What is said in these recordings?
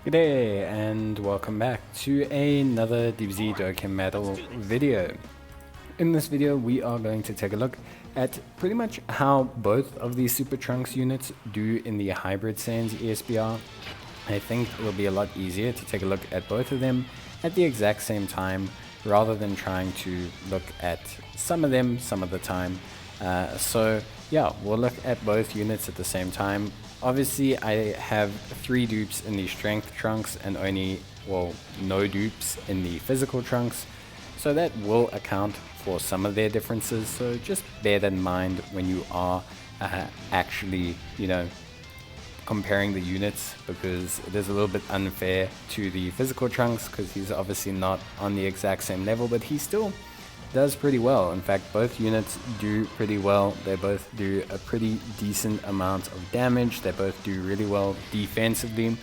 G'day and welcome back to another DBZ Dokkan Battle video. In this video we are going to take a look at pretty much how both of these Super Trunks units do in the hybrid Saiyans Esbr. I think it will be a lot easier to take a look at both of them at the exact same time rather than trying to look at some of them some of the time. So yeah, we'll look at both units at the same time. Obviously, I have 3 dupes in the strength trunks and no dupes in the physical trunks. So that will account for some of their differences. So just bear that in mind when you are actually, comparing the units, because it is a little bit unfair to the physical trunks because he's obviously not on the exact same level, but he still does pretty well. In fact, both units do pretty well. They both do a pretty decent amount of damage. They both do really well defensively.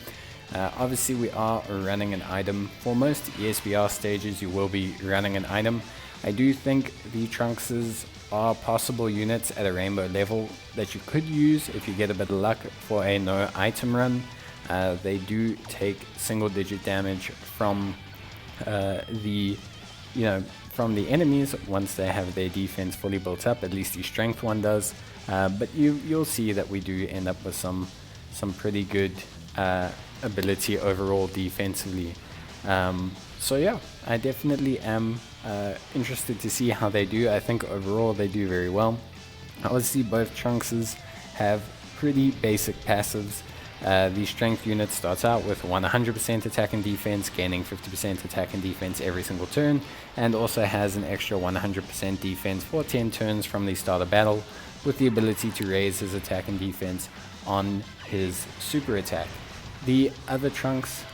Obviously, we are running an item. For most ESBR stages, you will be running an item. I do think the Trunkses are possible units at a rainbow level that you could use if you get a bit of luck for a no item run. They do take single digit damage from from the enemies once they have their defense fully built up. At least the strength one does, but you'll see that we do end up with some pretty good ability overall defensively. So yeah, I definitely am interested to see how they do. I think overall they do very well. Obviously both Trunkses have pretty basic passives. The strength unit starts out with 100% attack and defense, gaining 50% attack and defense every single turn, and also has an extra 100% defense for 10 turns from the start of battle, with the ability to raise his attack and defense on his super attack. The other Trunks,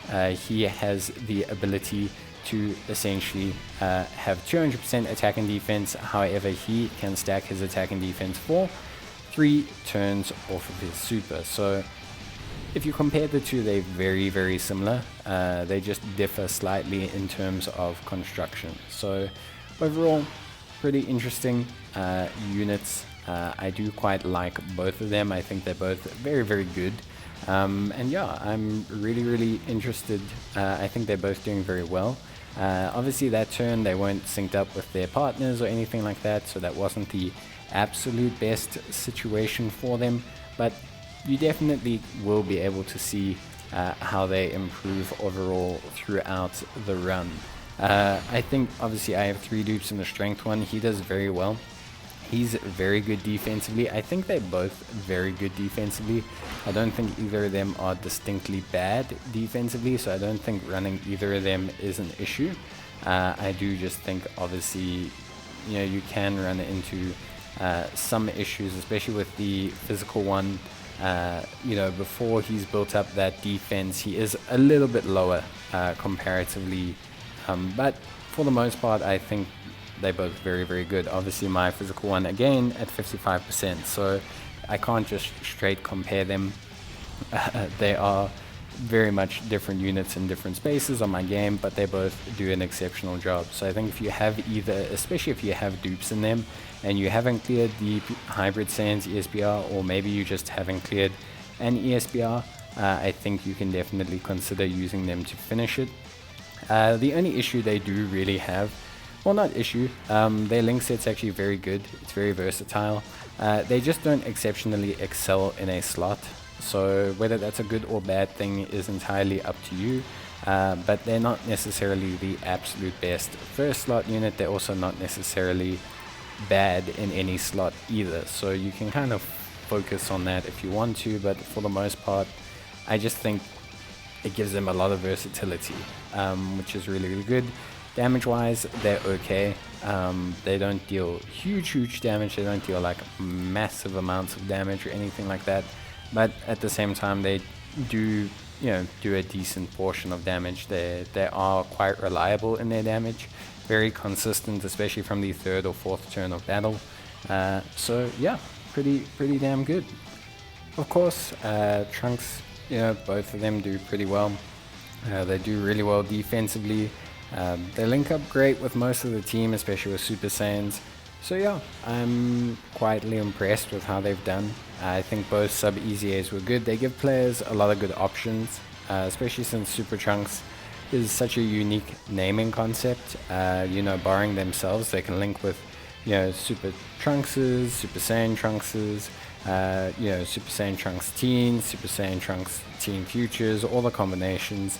he has the ability to essentially have 200% attack and defense. However, he can stack his attack and defense for 3 turns off of his super. So if you compare the two, they're very, very similar. They just differ slightly in terms of construction. So overall, pretty interesting units. I do quite like both of them. I think they're both very, very good. And yeah, I'm really, really interested. I think they're both doing very well. Obviously that turn they weren't synced up with their partners or anything like that, so that wasn't the absolute best situation for them, but you definitely will be able to see how they improve overall throughout the run. I think obviously I have 3 dupes in the strength one. He does very well. He's very good defensively. I think they're both very good defensively. I don't think either of them are distinctly bad defensively, so I don't think running either of them is an issue. I do just think obviously you can run into some issues, especially with the physical one. Before he's built up that defense, he is a little bit lower comparatively, but for the most part I think they're both very, very good. Obviously my physical one again at 55%, so I can't just straight compare them. They are very much different units in different spaces on my game, but they both do an exceptional job. So I think if you have either, especially if you have dupes in them and you haven't cleared the hybrid Saiyans ESBR, or maybe you just haven't cleared an ESBR, I think you can definitely consider using them to finish it. The only issue they do really have, well, not issue, their link set's actually very good. It's very versatile. They just don't exceptionally excel in a slot. So whether that's a good or bad thing is entirely up to you, but they're not necessarily the absolute best first slot unit. They're also not necessarily bad in any slot either, so you can kind of focus on that if you want to, but for the most part I just think it gives them a lot of versatility, which is really, really good. Damage wise, they're okay. They don't deal huge damage. They don't deal like massive amounts of damage or anything like that, but at the same time they do do a decent portion of damage. They are quite reliable in their damage, very consistent, especially from the 3rd or 4th turn of battle. So yeah, pretty damn good. Of course, Trunks, both of them do pretty well. They do really well defensively. They link up great with most of the team, especially with Super Saiyans. So yeah, I'm quietly impressed with how they've done. I think both sub EZAs were good. They give players a lot of good options. especially since Super Trunks is such a unique naming concept. Barring themselves, they can link with, Super Trunkses, Super Saiyan Trunkses, Super Saiyan Trunks Teen, Super Saiyan Trunks Teen Futures, all the combinations,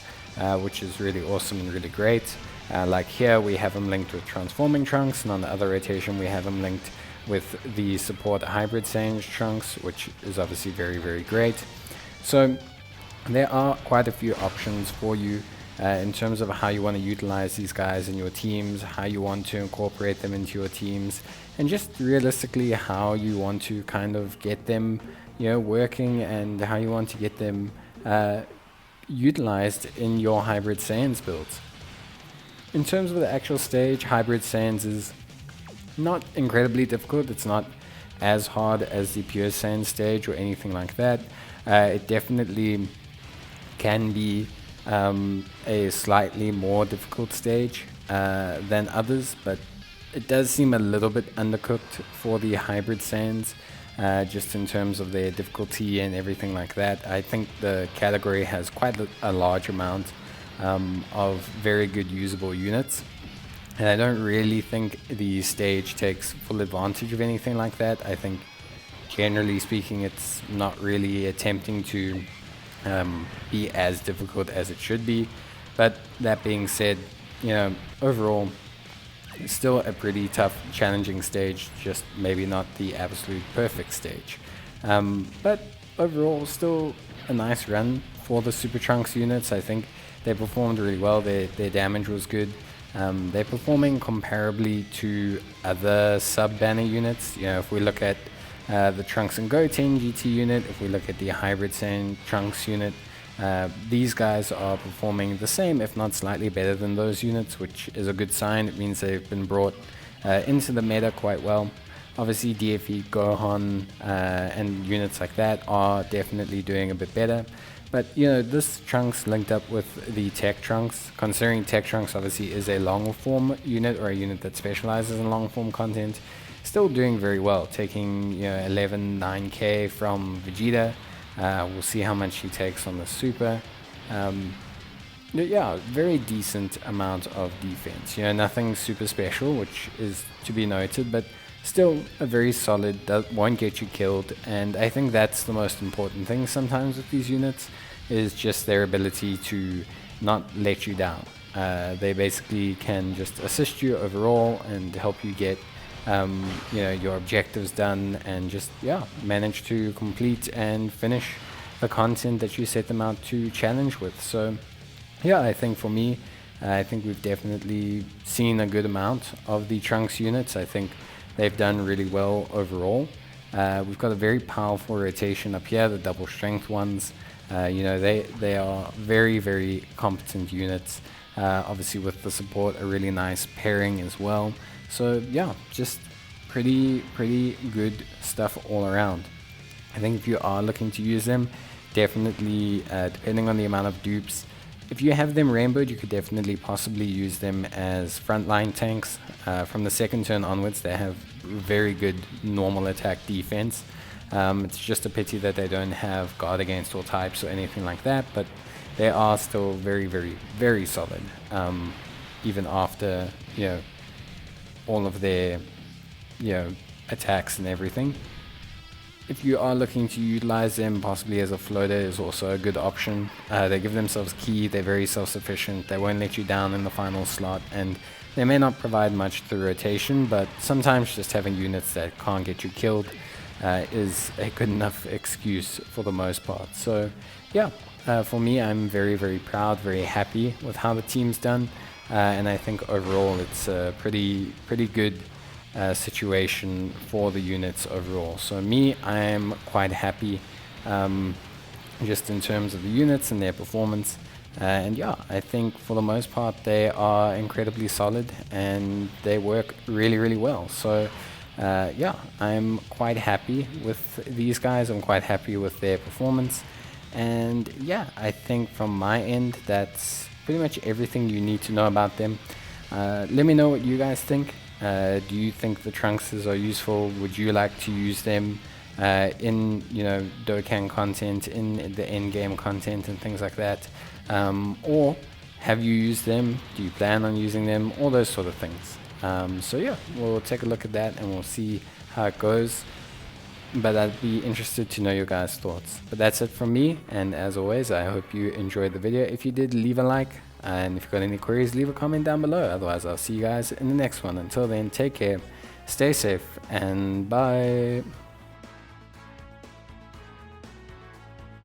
which is really awesome and really great. Like here, we have them linked with Transforming Trunks, and on the other rotation, we have them linked with the support Hybrid Saiyan Trunks, which is obviously very, very great. So there are quite a few options for you in terms of how you want to utilize these guys in your teams, how you want to incorporate them into your teams, and just realistically how you want to kind of get them, working, and how you want to get them utilized in your Hybrid Saiyans builds. In terms of the actual stage, Hybrid Saiyans is not incredibly difficult. It's not as hard as the Pure Saiyan stage or anything like that. It definitely can be a slightly more difficult stage than others, but it does seem a little bit undercooked for the Hybrid Saiyans, just in terms of their difficulty and everything like that. I think the category has quite a large amount of very good usable units. And I don't really think the stage takes full advantage of anything like that. I think, generally speaking, it's not really attempting to be as difficult as it should be. But that being said, overall, it's still a pretty tough, challenging stage, just maybe not the absolute perfect stage. But overall, still a nice run for the Super Trunks units. I think they performed really well. Their damage was good. They're performing comparably to other sub-banner units. If we look at the Trunks and Goten GT unit, if we look at the Hybrid Saiyan Trunks unit, these guys are performing the same, if not slightly better than those units, which is a good sign. It means they've been brought into the meta quite well. Obviously, DFE, Gohan, and units like that are definitely doing a bit better. But, this Trunks linked up with the Tech Trunks, considering Tech Trunks obviously is a long form unit, or a unit that specializes in long form content, still doing very well, taking 11.9k from Vegeta. We'll see how much he takes on the Super. Very decent amount of defense. Nothing super special, which is to be noted, but still a very solid, won't get you killed. And I think that's the most important thing sometimes with these units, is just their ability to not let you down. They basically can just assist you overall and help you get your objectives done, and just manage to complete and finish the content that you set them out to challenge with. So I think for me, I think we've definitely seen a good amount of the Trunks units. I think they've done really well overall. We've got a very powerful rotation up here, the double strength ones. They are very, very competent units. Obviously with the support, a really nice pairing as well. So just pretty good stuff all around. I think if you are looking to use them, definitely, depending on the amount of dupes, if you have them rainbowed, you could definitely possibly use them as frontline tanks. From the second turn onwards, they have very good normal attack defense. It's just a pity that they don't have guard against all types or anything like that, but they are still very, very, very solid, even after all of their attacks and everything. If you are looking to utilize them possibly as a floater, is also a good option. They give themselves ki, they're very self-sufficient, they won't let you down in the final slot, and they may not provide much through rotation, but sometimes just having units that can't get you killed is a good enough excuse for the most part. So for me, I'm very, very proud, very happy with how the team's done, and I think overall it's a pretty good situation for the units overall. So me, I am quite happy just in terms of the units and their performance. And I think for the most part they are incredibly solid and they work really, really well. So I'm quite happy with these guys. I'm quite happy with their performance. And I think from my end, that's pretty much everything you need to know about them. Let me know what you guys think. Do you think the Trunkses are useful? Would you like to use them in, you know, Dokkan content, in the end game content and things like that, or have you used them? Do you plan on using them? All those sort of things. So yeah, we'll take a look at that and we'll see how it goes. But I'd be interested to know your guys' thoughts. But that's it from me, and as always, I hope you enjoyed the video. If you did, leave a like, and if you've got any queries, leave a comment down below. Otherwise, I'll see you guys in the next one. Until then, take care, stay safe, and bye.